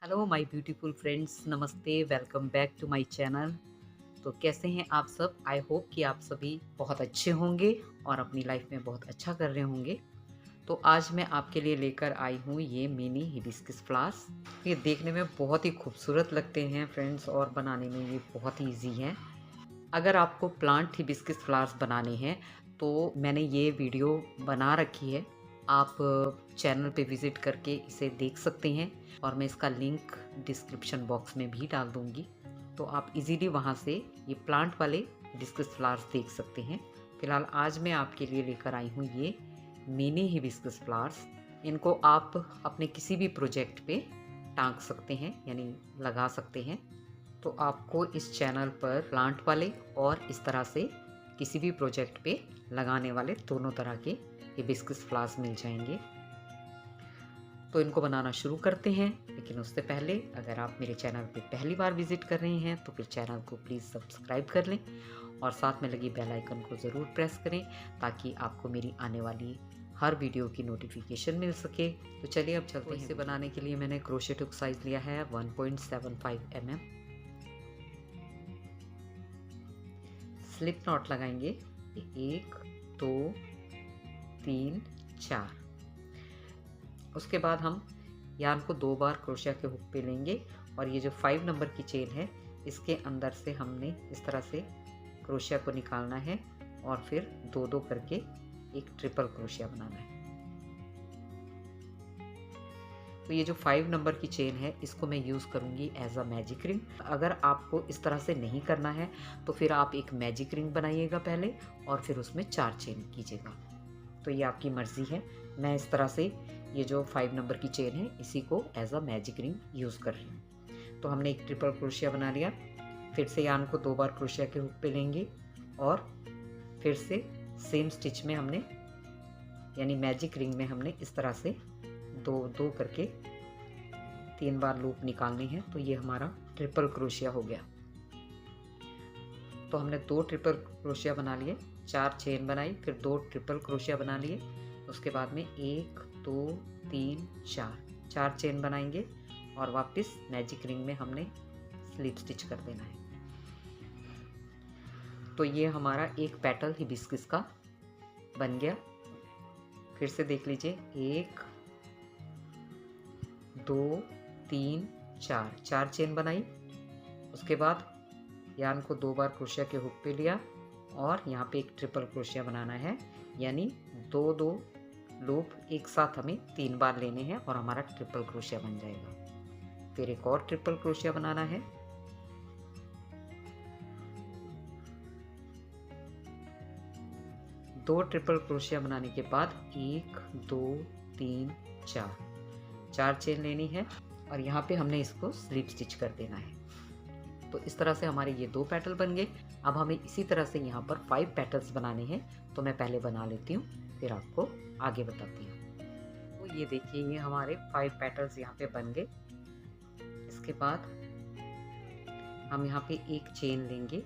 Hello my beautiful friends, नमस्ते, welcome back to my channel. तो कैसे हैं आप सब? आई होप कि आप सभी बहुत अच्छे होंगे और अपनी लाइफ में बहुत अच्छा कर रहे होंगे। तो आज मैं आपके लिए लेकर आई हूँ ये मिनी हिबिस्कस फ्लावर्स। ये देखने में बहुत ही खूबसूरत लगते हैं फ्रेंड्स और बनाने में ये बहुत ही ईजी हैं। अगर आपको प्लांट हिबिस्कस फ्लावर्स बनाने हैं तो मैंने ये वीडियो बना रखी है। आप चैनल पे विज़िट करके इसे देख सकते हैं और मैं इसका लिंक डिस्क्रिप्शन बॉक्स में भी डाल दूँगी। तो आप इज़ीली वहाँ से ये प्लांट वाले हिबिस्कस फ्लावर्स देख सकते हैं। फ़िलहाल आज मैं आपके लिए लेकर आई हूँ ये मिनी हिबिस्कस फ्लावर्स। इनको आप अपने किसी भी प्रोजेक्ट पे टाँग सकते हैं, यानी लगा सकते हैं। तो आपको इस चैनल पर प्लांट वाले और इस तरह से किसी भी प्रोजेक्ट पे लगाने वाले दोनों तरह के हिबिस्कस फ्लावर्स मिल जाएंगे। तो इनको बनाना शुरू करते हैं, लेकिन उससे पहले अगर आप मेरे चैनल पे पहली बार विजिट कर रहे हैं तो फिर चैनल को प्लीज़ सब्सक्राइब कर लें और साथ में लगी बेल आइकन को ज़रूर प्रेस करें ताकि आपको मेरी आने वाली हर वीडियो की नोटिफिकेशन मिल सके। तो चलिए अब चलते हैं। इसे बनाने के लिए मैंने क्रोशेट हुक साइज़ लिया है 1.75 mm। स्लिप नॉट लगाएंगे 1 2 3 4। उसके बाद हम यार्न को 2 बार क्रोशिया के हुक पे लेंगे और ये जो 5 नंबर की चेन है इसके अंदर से हमने इस तरह से क्रोशिया को निकालना है और फिर 2-2 करके एक ट्रिपल क्रोशिया बनाना है। तो ये जो 5 नंबर की चेन है इसको मैं यूज़ करूँगी एज अ मैजिक रिंग। अगर आपको इस तरह से नहीं करना है तो फिर आप एक मैजिक रिंग बनाइएगा पहले और फिर उसमें 4 चेन कीजिएगा। तो ये आपकी मर्ज़ी है। मैं इस तरह से ये जो 5 नंबर की चेन है इसी को as a magic ring use कर रही हूँ। तो हमने एक ट्रिपल क्रोशिया बना लिया। फिर से यार्न को 2 बार क्रोशिया के हुक पे लेंगे और फिर से सेम स्टिच में हमने यानी मैजिक रिंग में हमने इस तरह से 2-2 करके 3 बार लूप निकालनी है। तो ये हमारा ट्रिपल क्रोशिया हो गया। तो हमने 2 ट्रिपल क्रोशिया बना लिए, 4 चेन बनाई, फिर 2 ट्रिपल क्रोशिया बना लिए। उसके बाद में 1 2 3 4 चेन बनाएंगे और वापस मैजिक रिंग में हमने स्लिप स्टिच कर देना है। तो ये हमारा एक पेटल हिबिस्कस का बन गया। फिर से देख लीजिए 1 2 3 4 चेन बनाई। उसके बाद यार्न को 2 बार क्रोशिया के हुक पे लिया और यहाँ पे एक ट्रिपल क्रोशिया बनाना है, यानी 2-2 लूप एक साथ हमें 3 बार लेने हैं और हमारा ट्रिपल क्रोशिया बन जाएगा। फिर एक और ट्रिपल क्रोशिया बनाना है। दो ट्रिपल क्रोशिया बनाने के बाद 1 2 3 4 चेन लेनी है और यहाँ पे हमने इसको स्लिप स्टिच कर देना है। तो इस तरह से हमारे ये 2 पेटल बन गए। अब हमें इसी तरह से यहाँ पर 5 पेटल्स बनाने हैं। तो मैं पहले बना लेती हूँ, फिर आपको आगे बताती हूँ। तो ये देखिए ये हमारे 5 पेटल्स यहाँ पे बन गए। इसके बाद हम यहाँ पे एक चेन लेंगे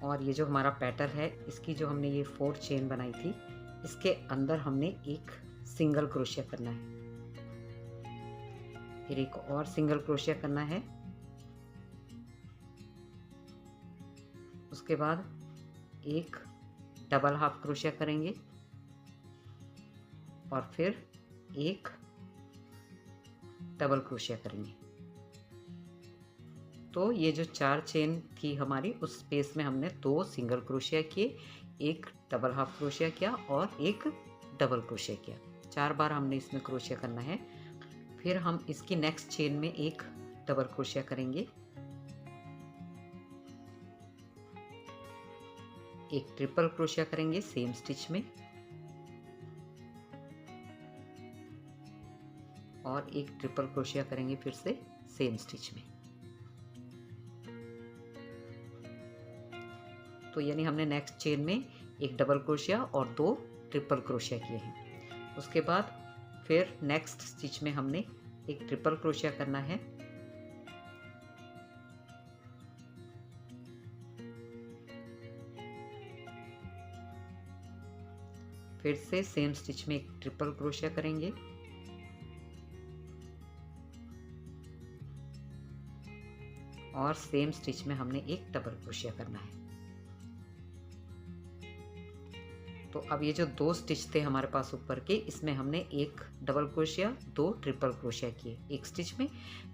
और ये जो हमारा पेटल है इसकी जो हमने ये 4 चेन बनाई थी इसके अंदर हमने एक सिंगल क्रोशिया करना है, फिर एक और सिंगल क्रोशिया करना है। उसके बाद एक डबल हाफ क्रोशिया करेंगे और फिर एक डबल क्रोशिया करेंगे। तो ये जो 4 चेन थी हमारी उस स्पेस में हमने 2 सिंगल क्रोशिया किए, एक डबल हाफ क्रोशिया किया और एक डबल क्रोशिया किया। 4 बार हमने इसमें क्रोशिया करना है। फिर हम इसकी नेक्स्ट चेन में एक डबल क्रोशिया करेंगे, एक ट्रिपल क्रोशिया करेंगे सेम स्टिच में और एक ट्रिपल क्रोशिया करेंगे फिर से सेम स्टिच में। तो यानी हमने नेक्स्ट चेन में एक डबल क्रोशिया और 2 ट्रिपल क्रोशिया किए हैं। उसके बाद फिर नेक्स्ट स्टिच में हमने एक ट्रिपल क्रोशिया करना है, फिर से सेम स्टिच में एक ट्रिपल क्रोशिया करेंगे और सेम स्टिच में हमने एक डबल क्रोशिया करना है। तो अब ये जो 2 स्टिच थे हमारे पास ऊपर के, इसमें हमने एक डबल क्रोशिया, 2 ट्रिपल क्रोशिया किए एक स्टिच में,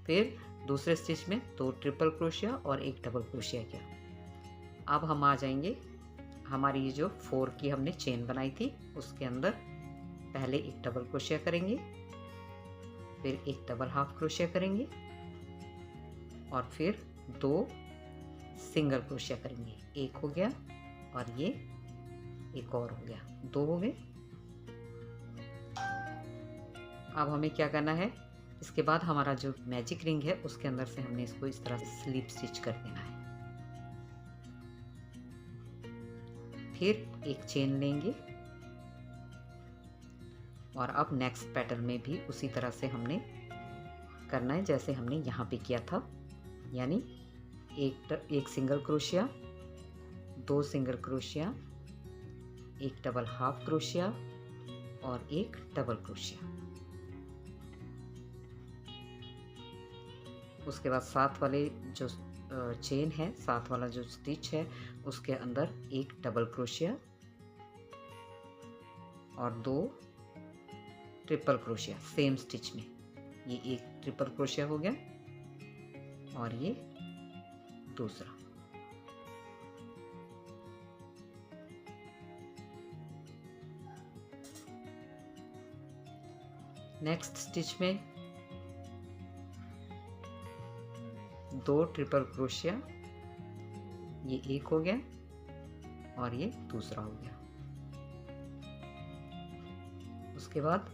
फिर दूसरे स्टिच में 2 ट्रिपल क्रोशिया और एक डबल क्रोशिया किया। अब हम आ जाएंगे हमारी ये जो 4 की हमने चेन बनाई थी उसके अंदर पहले एक डबल क्रोशिया करेंगे, फिर एक डबल हाफ क्रोशिया करेंगे और फिर 2 सिंगल क्रोशिया करेंगे। एक हो गया और ये एक और हो गया, 2 हो गए। अब हमें क्या करना है, इसके बाद हमारा जो मैजिक रिंग है उसके अंदर से हमने इसको इस तरह से स्लिप स्टिच कर देना है। फिर एक चेन लेंगे और अब नेक्स्ट पैटर्न में भी उसी तरह से हमने करना है जैसे हमने यहाँ पे किया था, यानी एक सिंगल क्रोशिया, 2 सिंगल क्रोशिया, एक डबल हाफ क्रोशिया और एक डबल क्रोशिया। उसके बाद साथ वाले जो चेन है, साथ वाला जो स्टिच है उसके अंदर एक डबल क्रोशिया और 2 ट्रिपल क्रोशिया सेम स्टिच में। ये एक ट्रिपल क्रोशिया हो गया और ये दूसरा। नेक्स्ट स्टिच में 2 ट्रिपल क्रोशिया, ये एक हो गया और ये दूसरा हो गया। उसके बाद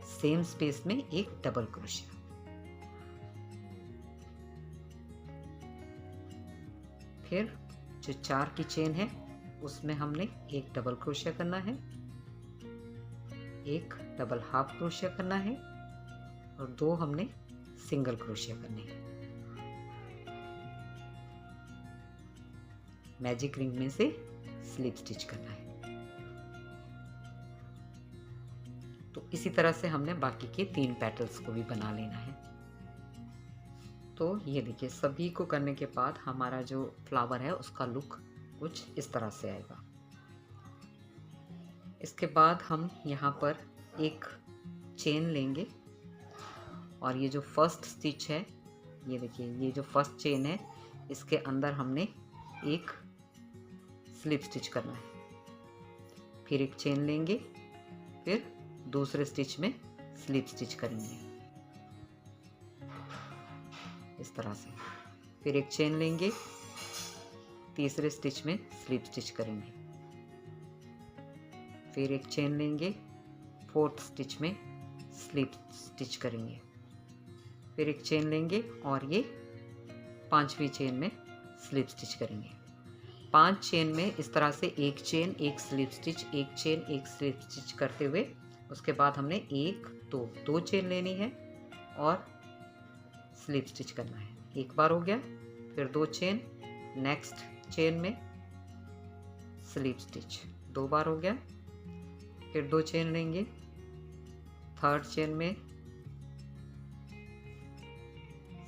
सेम स्पेस में एक डबल क्रोशिया, फिर जो 4 की चेन है उसमें हमने एक डबल क्रोशिया करना है, एक डबल हाफ क्रोशिया करना है और 2 हमने सिंगल क्रोशिया करने हैं। मैजिक रिंग में से स्लिप स्टिच करना है। तो इसी तरह से हमने बाकी के 3 पेटल्स को भी बना लेना है। तो ये देखिए, सभी को करने के बाद हमारा जो फ्लावर है उसका लुक कुछ इस तरह से आएगा। इसके बाद हम यहाँ पर एक चेन लेंगे और ये जो फर्स्ट स्टिच है, ये देखिए, ये जो फर्स्ट चेन है इसके अंदर हमने एक स्लिप स्टिच करना है। फिर एक चेन लेंगे, फिर दूसरे स्टिच में स्लिप स्टिच करेंगे इस तरह से। फिर एक चेन लेंगे, तीसरे स्टिच में स्लिप स्टिच करेंगे। फिर एक चेन लेंगे, 4th स्टिच में स्लिप स्टिच करेंगे। फिर एक चेन लेंगे और ये 5वीं चेन में स्लिप स्टिच करेंगे। 5 चेन में इस तरह से एक चेन, एक स्लिप स्टिच, एक चेन, एक स्लिप स्टिच करते हुए उसके बाद हमने 1 2 चेन लेनी है और स्लिप स्टिच करना है। एक बार हो गया, फिर 2 चेन, नेक्स्ट चेन में स्लिप स्टिच, 2 बार हो गया, फिर 2 चेन लेंगे, 3rd चेन में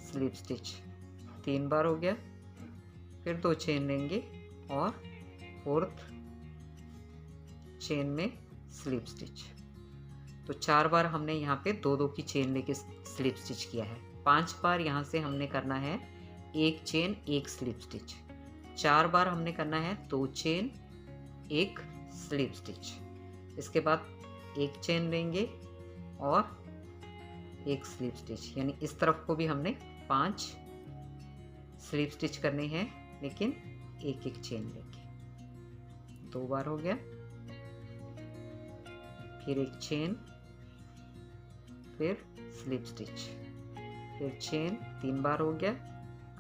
स्लिप स्टिच, 3 बार हो गया, फिर 2 चेन लेंगे और 4th चेन में स्लिप स्टिच। तो 4 बार हमने यहाँ पे 2 की चेन लेके स्लिप स्टिच किया है। 5 बार यहाँ से हमने करना है एक चेन, एक स्लिप स्टिच। 4 बार हमने करना है 2 चेन, एक स्लिप स्टिच। इसके बाद एक चेन लेंगे और एक स्लिप स्टिच, यानी इस तरफ को भी हमने 5 स्लिप स्टिच करने हैं लेकिन एक एक चेन लेके। 2 बार हो गया, फिर एक चेन, फिर स्लिप स्टिच, फिर चेन, 3 बार हो गया।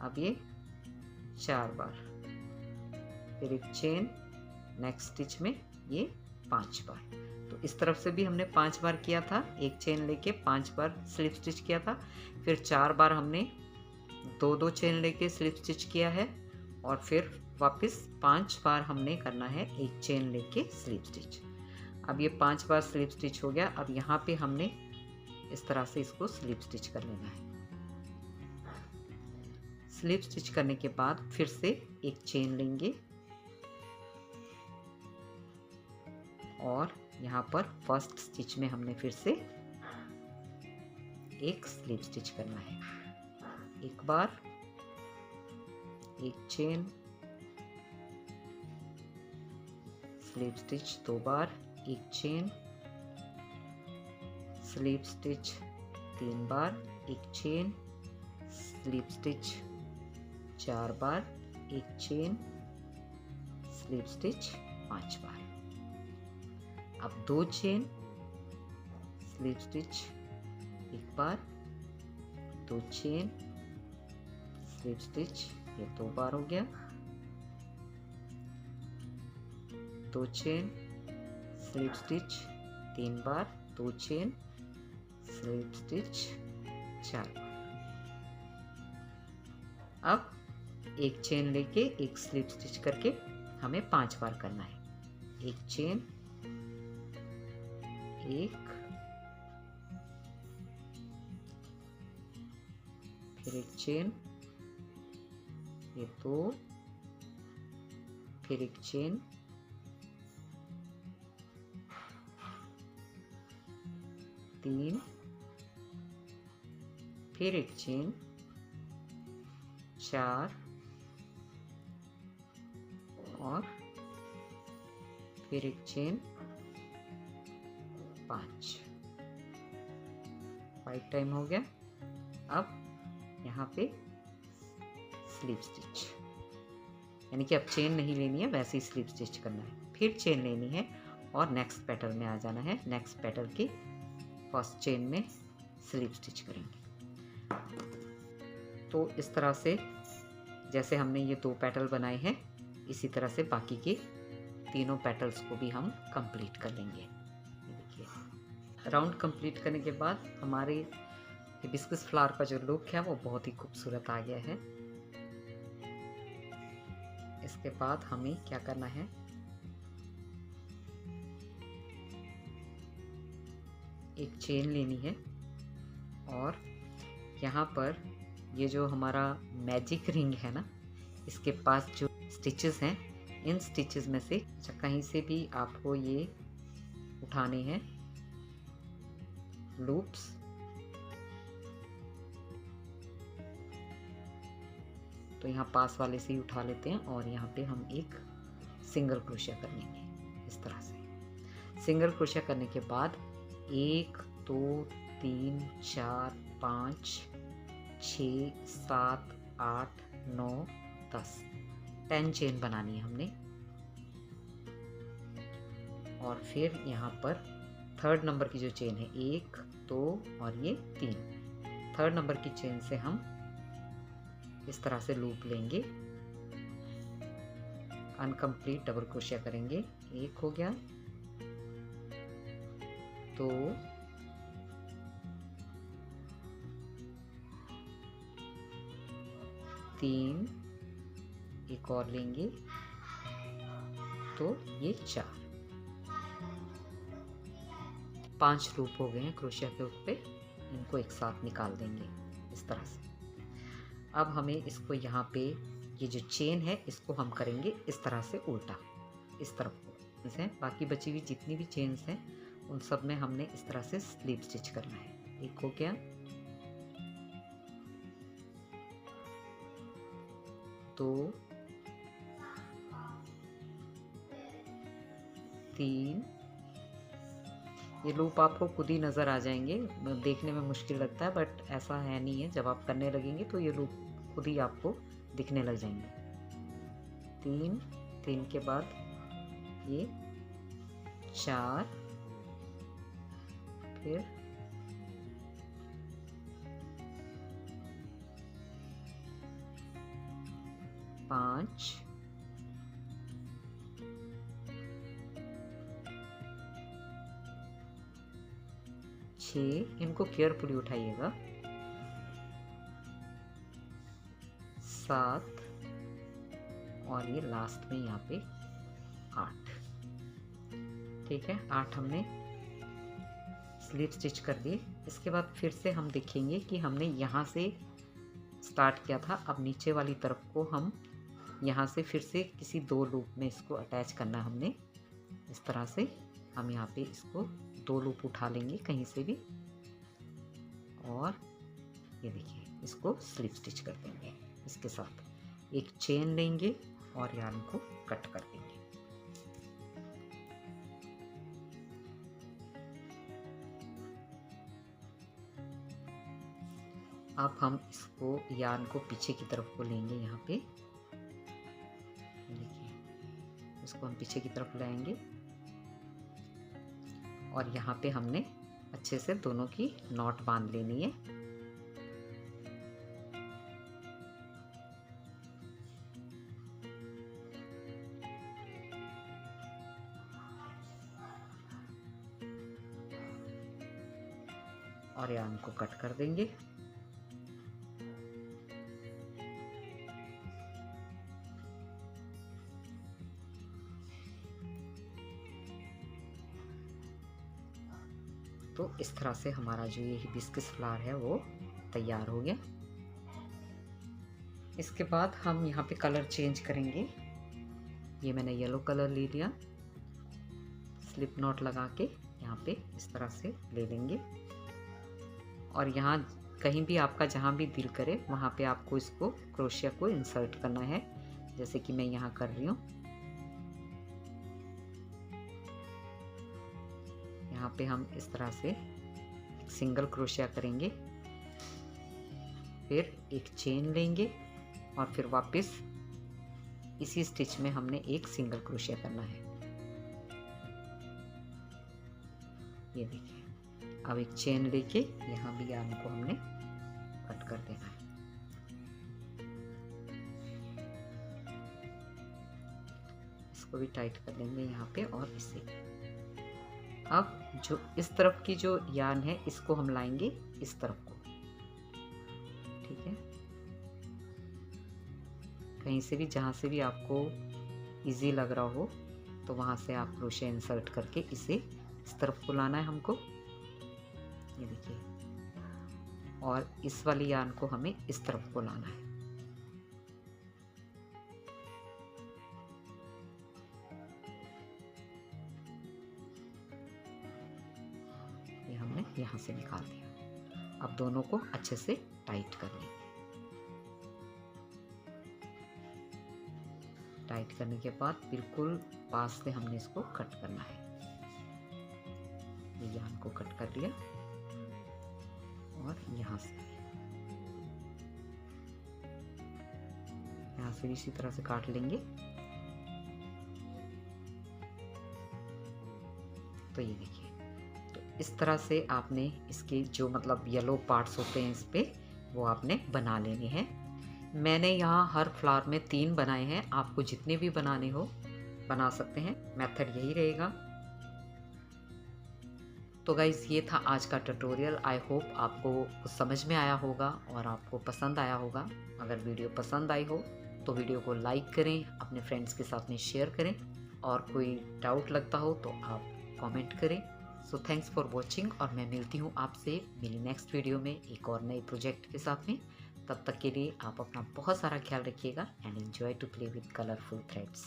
अब ये 4 बार, फिर एक चेन, नेक्स्ट स्टिच में ये 5 बार। तो इस तरफ से भी हमने 5 बार किया था, एक चेन लेके 5 बार स्लिप स्टिच किया था। फिर 4 बार हमने 2 चेन लेके स्लिप स्टिच किया है और फिर वापस 5 बार हमने करना है एक चेन लेके स्लिप स्टिच। अब ये 5 बार स्लिप स्टिच हो गया। अब यहाँ पे हमने इस तरह से इसको स्लिप स्टिच कर लेना है। स्लिप स्टिच करने के बाद फिर से एक चेन लेंगे और यहाँ पर फर्स्ट स्टिच में हमने फिर से एक स्लिप स्टिच करना है। एक बार एक चेन, स्लिप स्टिच 2 बार, एक चेन, स्लिप स्टिच 3 बार, एक चेन, स्लिप स्टिच 4 बार, एक चेन, स्लिप स्टिच 5 बार। अब 2 चेन, स्लिप स्टिच 1 बार, 2 चेन, स्लिप स्टिच, ये 2 बार हो गया, 2 चेन, स्लिप स्टिच 3 बार, 2 चेन, स्लिप स्टिच 4 बार। अब एक चेन लेके एक स्लिप स्टिच करके हमें 5 बार करना है। एक चेन, एक, फिर एक चेन, ये 2, फिर एक चेन, तीन, फिर एक चेन, 4 और फिर एक चेन 5 टाइम हो गया। अब यहाँ पे स्लिप स्टिच, यानी कि अब चेन नहीं लेनी है, वैसे ही स्लिप स्टिच करना है। फिर चेन लेनी है और नेक्स्ट पेटल में आ जाना है। नेक्स्ट पेटल की फर्स्ट चेन में स्लिप स्टिच करेंगे। तो इस तरह से जैसे हमने ये 2 पेटल बनाए हैं, इसी तरह से बाकी के तीनों पेटल्स को भी हम कंप्लीट कर लेंगे। ये देखिए, राउंड कंप्लीट करने के बाद हमारे हिबिस्कस फ्लावर का जो लुक है वो बहुत ही खूबसूरत आ गया है। इसके बाद हमें क्या करना है, एक चेन लेनी है और यहाँ पर ये जो हमारा मैजिक रिंग है ना, इसके पास जो स्टिचेस हैं, इन स्टिचेस में से कहीं से भी आपको ये उठाने हैं लूप्स। तो यहाँ पास वाले से ही उठा लेते हैं और यहाँ पे हम एक सिंगल क्रोशिया कर लेंगे। इस तरह से सिंगल क्रोशिया करने के बाद 1 2 3 4 5 6 7 8 9 10 चेन बनानी है हमने। और फिर यहाँ पर थर्ड नंबर की जो चेन है, 1 2 और ये 3, थर्ड नंबर की चेन से हम इस तरह से लूप लेंगे, अनकम्प्लीट डबल क्रोशिया करेंगे। 1 हो गया, 2 3, एक और लेंगे तो ये 4, 5 लूप हो गए हैं क्रोशिया के ऊपर। इनको एक साथ निकाल देंगे इस तरह से। अब हमें इसको यहाँ पे ये जो चेन है इसको हम करेंगे इस तरह से उल्टा, इस तरफ को इसे। बाकी बची हुई जितनी भी चेन्स हैं उन सब में हमने इस तरह से स्लिप स्टिच करना है। एक हो गया, 2 3, ये लूप आपको खुद ही नज़र आ जाएंगे। देखने में मुश्किल लगता है बट ऐसा है नहीं है, जब आप करने लगेंगे तो ये लूप खुद ही आपको दिखने लग जाएंगे। 3 के बाद ये 4, फिर 5, 6, इनको केयरफुली उठाइएगा, 7 और ये लास्ट में यहाँ पे 8। ठीक है, 8 हमने स्लिप स्टिच कर दिए। इसके बाद फिर से हम देखेंगे कि हमने यहाँ से स्टार्ट किया था, अब नीचे वाली तरफ को हम यहाँ से फिर से किसी 2 लूप में इसको अटैच करना है हमने। इस तरह से हम यहाँ पे इसको 2 लूप उठा लेंगे कहीं से भी, और ये देखिए इसको स्लिप स्टिच कर देंगे। इसके साथ एक चेन लेंगे और यार्न को कट कर देंगे। अब हम इसको यार्न को पीछे की तरफ को लेंगे। यहाँ पे देखिए इसको हम पीछे की तरफ लाएंगे और यहाँ पे हमने अच्छे से दोनों की नॉट बांध लेनी है। और यार्न को कट कर देंगे। तो इस तरह से हमारा जो ये हिबिस्कस फ्लावर है वो तैयार हो गया। इसके बाद हम यहाँ पे कलर चेंज करेंगे। ये मैंने येलो कलर ले लिया, स्लिप नॉट लगा के यहाँ पे इस तरह से ले लेंगे। और यहाँ कहीं भी आपका जहाँ भी दिल करे वहाँ पे आपको इसको क्रोशिया को इंसर्ट करना है, जैसे कि मैं यहाँ कर रही हूँ। यहाँ पे हम इस तरह से एक सिंगल क्रोशिया करेंगे, फिर एक चेन लेंगे और फिर वापस इसी स्टिच में हमने एक सिंगल क्रोशिया करना है। ये देखिए अब एक चेन लेके यहाँ भी यार्न को हमने कट कर देना है। इसको भी टाइट कर लेंगे यहाँ पे और इसे। अब जो इस तरफ की जो यार्न है इसको हम लाएंगे इस तरफ को, ठीक है। कहीं से भी जहाँ से भी आपको इजी लग रहा हो तो वहाँ से आप क्रोशिया इंसर्ट करके इसे इस तरफ को लाना है हमको। ये देखिए, और इस वाली यार्न को हमें इस तरफ को लाना है। ये हमने यहाँ से निकाल दिया। अब दोनों को अच्छे से टाइट कर लेंगे। टाइट करने के बाद बिल्कुल पास से हमने इसको कट करना है। ये यार्न को कट कर लिया और यहाँ से भी इसी तरह से काट लेंगे। तो ये देखिए, तो इस तरह से आपने इसके जो मतलब येलो पार्ट्स होते हैं इस पे वो आपने बना लेने हैं। मैंने यहाँ हर फ्लावर में 3 बनाए हैं, आपको जितने भी बनाने हो बना सकते हैं, मेथड यही रहेगा। तो गाइज़ ये था आज का ट्यूटोरियल। आई होप आपको कुछ समझ में आया होगा और आपको पसंद आया होगा। अगर वीडियो पसंद आई हो तो वीडियो को लाइक करें, अपने फ्रेंड्स के साथ में शेयर करें, और कोई डाउट लगता हो तो आप कमेंट करें। सो थैंक्स फॉर वॉचिंग, और मैं मिलती हूँ आपसे मेरी नेक्स्ट वीडियो में एक और नए प्रोजेक्ट के साथ में। तब तक के लिए आप अपना बहुत सारा ख्याल रखिएगा and enjoy to play with colourful threads.